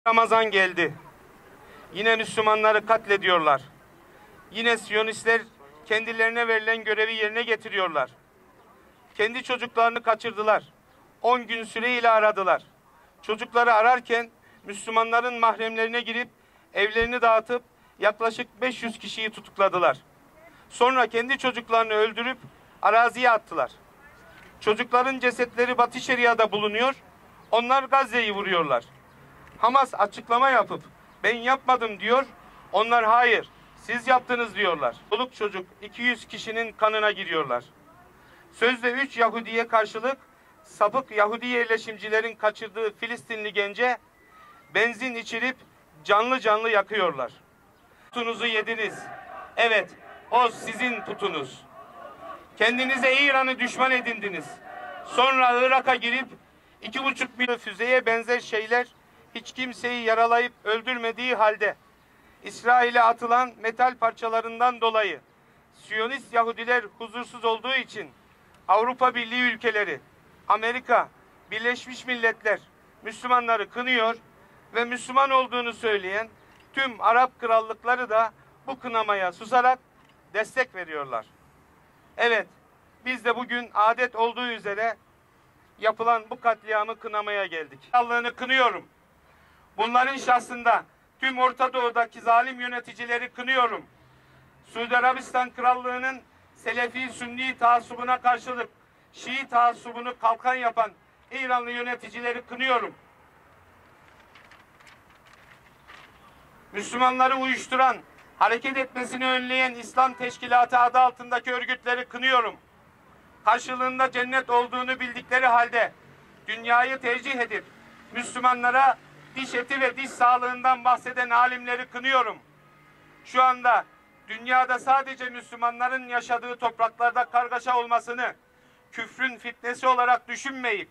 Ramazan geldi. Yine Müslümanları katlediyorlar. Yine Siyonistler kendilerine verilen görevi yerine getiriyorlar. Kendi çocuklarını kaçırdılar. 10 gün süreyle aradılar. Çocukları ararken Müslümanların mahremlerine girip evlerini dağıtıp yaklaşık 500 kişiyi tutukladılar. Sonra kendi çocuklarını öldürüp araziye attılar. Çocukların cesetleri Batı Şeria'da bulunuyor. Onlar Gazze'yi vuruyorlar. Hamas açıklama yapıp ben yapmadım diyor. Onlar hayır siz yaptınız diyorlar. Çoluk çocuk 200 kişinin kanına giriyorlar. Sözde 3 Yahudi'ye karşılık sapık Yahudi yerleşimcilerin kaçırdığı Filistinli gence benzin içirip canlı canlı yakıyorlar. Putunuzu yediniz. Evet, o sizin putunuz. Kendinize İran'ı düşman edindiniz. Sonra Irak'a girip 2,5 milyon füzeye benzer şeyler hiç kimseyi yaralayıp öldürmediği halde İsrail'e atılan metal parçalarından dolayı Siyonist Yahudiler huzursuz olduğu için Avrupa Birliği ülkeleri, Amerika, Birleşmiş Milletler Müslümanları kınıyor ve Müslüman olduğunu söyleyen tüm Arap krallıkları da bu kınamaya susarak destek veriyorlar. Evet, biz de bugün adet olduğu üzere yapılan bu katliamı kınamaya geldik. Allah'ını kınıyorum. Bunların şahsında tüm Orta Doğu'daki zalim yöneticileri kınıyorum. Suudi Arabistan Krallığı'nın Selefi-Sünni taassubuna karşılık Şii taassubunu kalkan yapan İranlı yöneticileri kınıyorum. Müslümanları uyuşturan, hareket etmesini önleyen İslam Teşkilatı adı altındaki örgütleri kınıyorum. Karşılığında cennet olduğunu bildikleri halde dünyayı tercih edip Müslümanlara diş eti ve diş sağlığından bahseden alimleri kınıyorum. Şu anda dünyada sadece Müslümanların yaşadığı topraklarda kargaşa olmasını küfrün fitnesi olarak düşünmeyip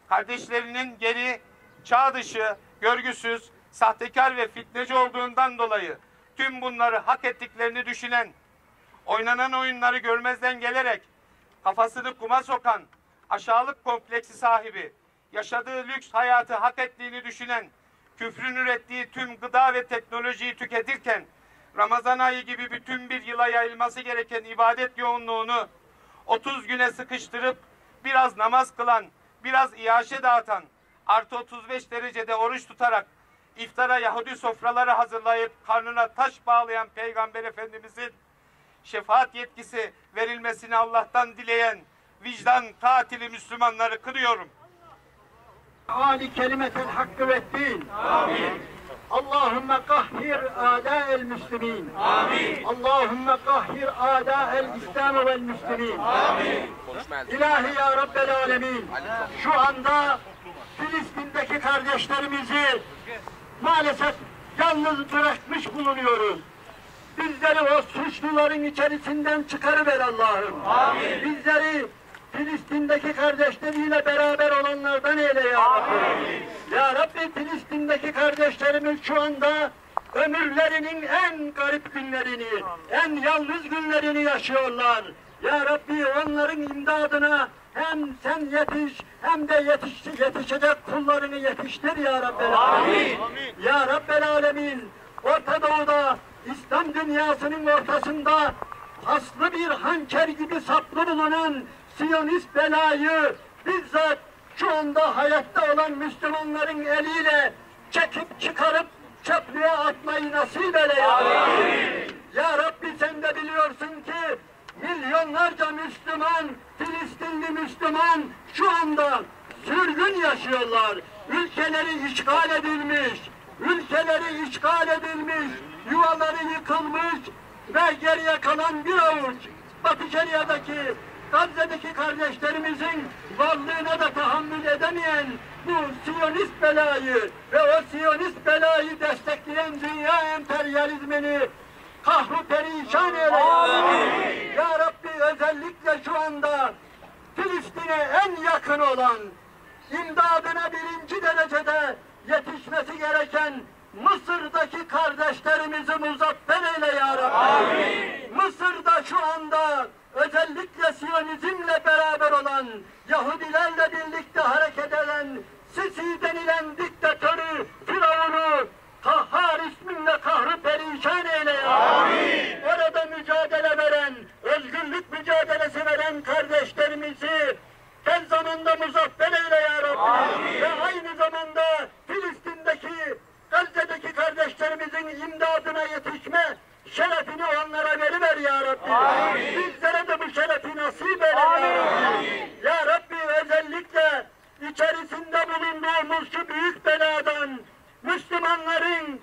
kardeşlerinin geri, çağ dışı, görgüsüz, sahtekar ve fitneci olduğundan dolayı tüm bunları hak ettiklerini düşünen, oynanan oyunları görmezden gelerek kafasını kuma sokan, aşağılık kompleksi sahibi, yaşadığı lüks hayatı hak ettiğini düşünen, küfrün ürettiği tüm gıda ve teknolojiyi tüketirken, Ramazan ayı gibi bütün bir yıla yayılması gereken ibadet yoğunluğunu 30 güne sıkıştırıp biraz namaz kılan, biraz iaşe dağıtan, artı 35 derecede oruç tutarak iftara Yahudi sofraları hazırlayıp karnına taş bağlayan Peygamber Efendimizin şefaat yetkisi verilmesini Allah'tan dileyen vicdan katili Müslümanları kınıyorum. Ali kelimetel hakkı ve din. Amin. Allahümme kahhir âdâ'el müslimîn. Amin. Allahümme kahhir âdâ'el İslam vel müslimîn. Amin. İlahi ya Rabbel alemin. Şu anda Filistin'deki kardeşlerimizi maalesef yalnız bırakmış bulunuyoruz. Bizleri o suçluların içerisinden çıkarıver Allah'ım. Amin. Bizleri Filistin'deki kardeşleriyle beraber olanlardan eyle ya Rabbi. Amin. Ya Rabbi Filistin'deki kardeşlerimiz şu anda ömürlerinin en garip günlerini, en yalnız günlerini yaşıyorlar. Ya Rabbi onların imdadına hem sen yetiş hem de yetişecek kullarını yetiştir ya Rabbel Alemin. Ya Rabbel Alemin, Orta Doğu'da İslam dünyasının ortasında paslı bir hançer gibi saplı bulunan Siyonist belayı bizzat şu anda hayatta olan Müslümanların eliyle çekip çıkarıp çöplüğe atmayı nasip eyle ya Rabbi. Ya Rabbi sen de biliyorsun ki milyonlarca Müslüman, Filistinli Müslüman şu anda sürgün yaşıyorlar. Ülkeleri işgal edilmiş, yuvaları yıkılmış ve geriye kalan bir avuç Batı Şeria'daki, Gazze'deki kardeşlerimizin varlığına da tahammül edemeyen bu Siyonist belayı ve o Siyonist belayı destekleyen dünya emperyalizmini kahru perişan eyle. Ya Rabbi özellikle şu anda Filistin'e en yakın olan, imdadına birinci derecede yetişmesi gereken Mısır'daki kardeşlerimizi muzaffer eyle ya Rabbi. Amin. Mısır'da şu anda özellikle Siyonizmle beraber olan, Yahudilerle birlikte hareket eden Sisi denilen diktatörü, Firavun'u imdadına yetişme şerefini onlara veriver ya Rabbi. Bizlere de bu şerefi nasip eyle ya Rabbi. Ya Rabbi, özellikle içerisinde bulunduğumuz şu büyük beladan Müslümanların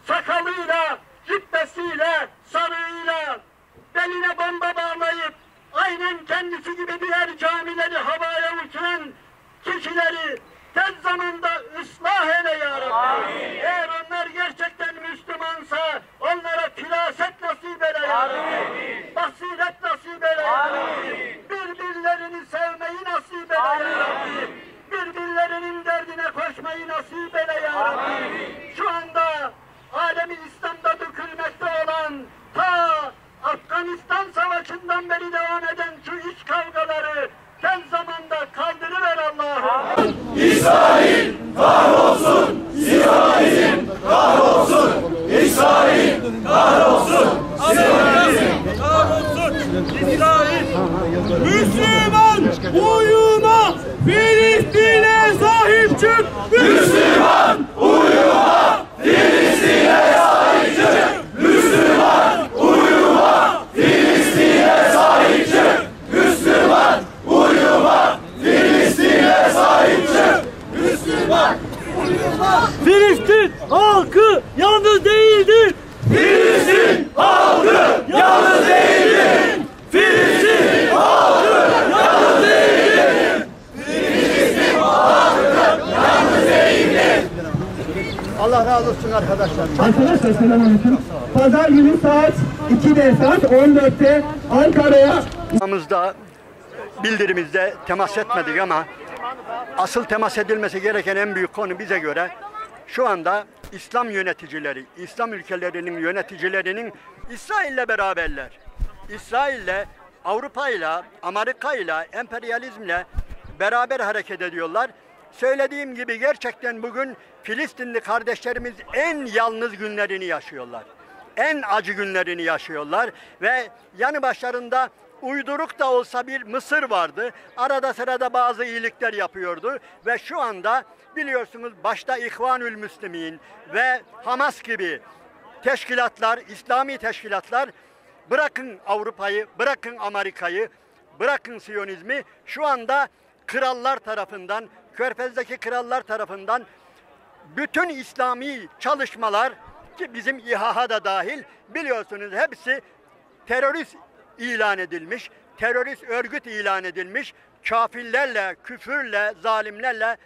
sakalıyla, cübbesiyle, sarığıyla, beline bomba bağlayıp aynen kendisi gibi diğer camileri havaya uçuran kişileri tez zamanda ıslah eyle ya Rabbi. Eğer onlar gerçekten Müslümansa onlara firaset nasip eyle ya Rabbi. Basiret nasip eyle ya Rabbi. Birbirlerini sevmeyi nasip eyle ya Rabbi. Birbirlerinin derdine koşmayı nasip eyle ya Rabbi. Şu anda alemi İslam'da dökülmekte olan ta Afganistan Savaşı'ndan beri devam eden şu iç kavgaları tez zamanda kaldırıver Allah'ım. İsrail kahrolsun! İsrail kahrolsun! İsrail kahrolsun! İsrail kahrolsun! İsrail! Müslüman uyuma! Filistin'e sahip çık! Müslüman uyuma! Filistin'e sahip çık! Müslüman uyuma! Filistin'e sahip çık! Müslüman uyuma! Filistin'e sahip çık! Müslüman uyuma! Filistin halkı yalnız değildir. Filistin halkı yalnız değildir! Filistin halkı yalnız değildir! Filistin halkı yalnız değildir! Allah razı olsun arkadaşlar. Arkadaşlar selamünaleyküm. Pazar günü saat 2'de, saat 14'te Ankara'ya Bildirimizde temas etmedik ama asıl temas edilmesi gereken en büyük konu bize göre şu anda İslam yöneticileri, İslam ülkelerinin yöneticilerinin İsrail'le beraberler. İsrail'le, Avrupa'yla, Amerika'yla, emperyalizmle beraber hareket ediyorlar. Söylediğim gibi gerçekten bugün Filistinli kardeşlerimiz en yalnız günlerini yaşıyorlar. En acı günlerini yaşıyorlar ve yanı başlarında uyduruk da olsa bir Mısır vardı. Arada sırada bazı iyilikler yapıyordu ve şu anda biliyorsunuz başta İhvanül Müslümin ve Hamas gibi teşkilatlar, İslami teşkilatlar bırakın Avrupa'yı, bırakın Amerika'yı, bırakın Siyonizmi şu anda krallar tarafından, Körfez'deki krallar tarafından bütün İslami çalışmalar ki bizim İHA da dahil biliyorsunuz hepsi terörist ilan edilmiş, terörist örgüt ilan edilmiş, kafirlerle, küfürle, zalimlerle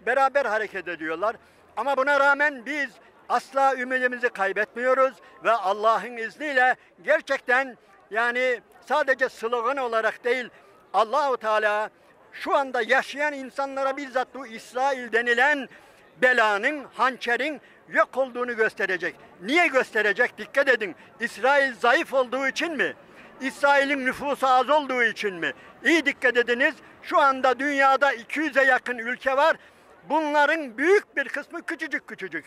beraber hareket ediyorlar. Ama buna rağmen biz asla ümidimizi kaybetmiyoruz ve Allah'ın izniyle gerçekten yani sadece slogan olarak değil Allahu Teala şu anda yaşayan insanlara bizzat bu İsrail denilen belanın, hançerin yok olduğunu gösterecek. Niye gösterecek? Dikkat edin. İsrail zayıf olduğu için mi? İsrail'in nüfusu az olduğu için mi? İyi dikkat ediniz. Şu anda dünyada 200'e yakın ülke var. Bunların büyük bir kısmı küçücük küçücük.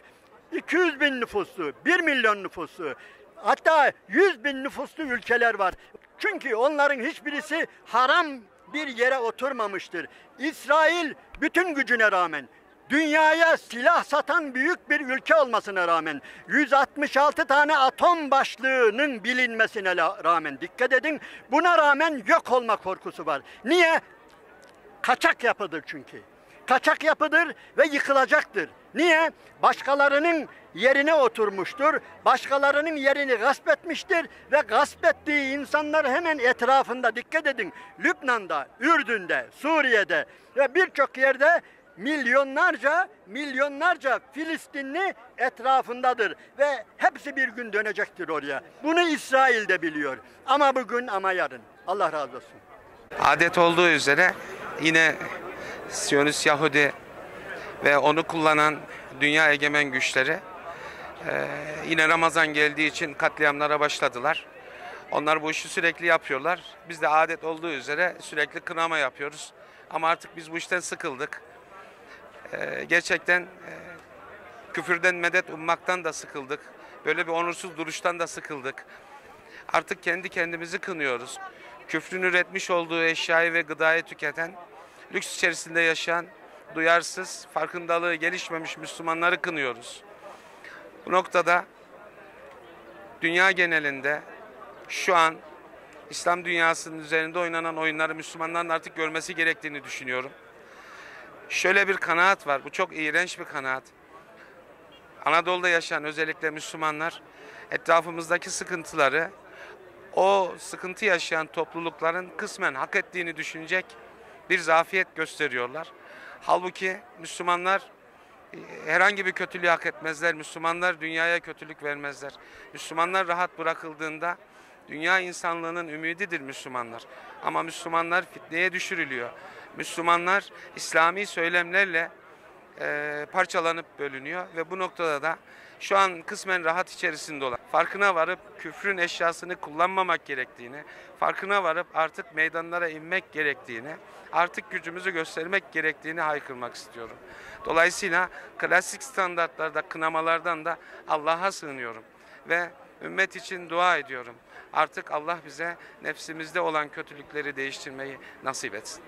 200 bin nüfuslu, 1 milyon nüfuslu, hatta 100 bin nüfuslu ülkeler var. Çünkü onların hiçbirisi haram bir yere oturmamıştır. İsrail bütün gücüne rağmen, dünyaya silah satan büyük bir ülke olmasına rağmen, 166 tane atom başlığının bilinmesine rağmen, dikkat edin, buna rağmen yok olma korkusu var. Niye? Kaçak yapıdır çünkü. Kaçak yapıdır ve yıkılacaktır. Niye? Başkalarının yerine oturmuştur, başkalarının yerini gasp etmiştir ve gasp ettiği insanlar hemen etrafında, dikkat edin, Lübnan'da, Ürdün'de, Suriye'de ve birçok yerde milyonlarca Filistinli etrafındadır ve hepsi bir gün dönecektir oraya. Bunu İsrail de biliyor. Ama bugün ama yarın. Allah razı olsun. Adet olduğu üzere yine Siyonist Yahudi ve onu kullanan dünya egemen güçleri yine Ramazan geldiği için katliamlara başladılar. Onlar bu işi sürekli yapıyorlar. Biz de adet olduğu üzere sürekli kınama yapıyoruz. Ama artık biz bu işten sıkıldık. Gerçekten küfürden medet ummaktan da sıkıldık. Böyle bir onursuz duruştan da sıkıldık. Artık kendi kendimizi kınıyoruz. Küfrün üretmiş olduğu eşyayı ve gıdayı tüketen, lüks içerisinde yaşayan, duyarsız, farkındalığı gelişmemiş Müslümanları kınıyoruz. Bu noktada dünya genelinde şu an İslam dünyasının üzerinde oynanan oyunları Müslümanların artık görmesi gerektiğini düşünüyorum. Şöyle bir kanaat var, bu çok iğrenç bir kanaat. Anadolu'da yaşayan özellikle Müslümanlar etrafımızdaki sıkıntıları o sıkıntı yaşayan toplulukların kısmen hak ettiğini düşünecek bir zafiyet gösteriyorlar. Halbuki Müslümanlar herhangi bir kötülüğü hak etmezler. Müslümanlar dünyaya kötülük vermezler. Müslümanlar rahat bırakıldığında dünya insanlığının ümididir Müslümanlar. Ama Müslümanlar fitneye düşürülüyor. Müslümanlar İslami söylemlerle parçalanıp bölünüyor ve bu noktada da şu an kısmen rahat içerisinde olan, farkına varıp küfrün eşyasını kullanmamak gerektiğini, farkına varıp artık meydanlara inmek gerektiğini, artık gücümüzü göstermek gerektiğini haykırmak istiyorum. Dolayısıyla klasik standartlarda, kınamalardan da Allah'a sığınıyorum ve ümmet için dua ediyorum. Artık Allah bize nefsimizde olan kötülükleri değiştirmeyi nasip etsin.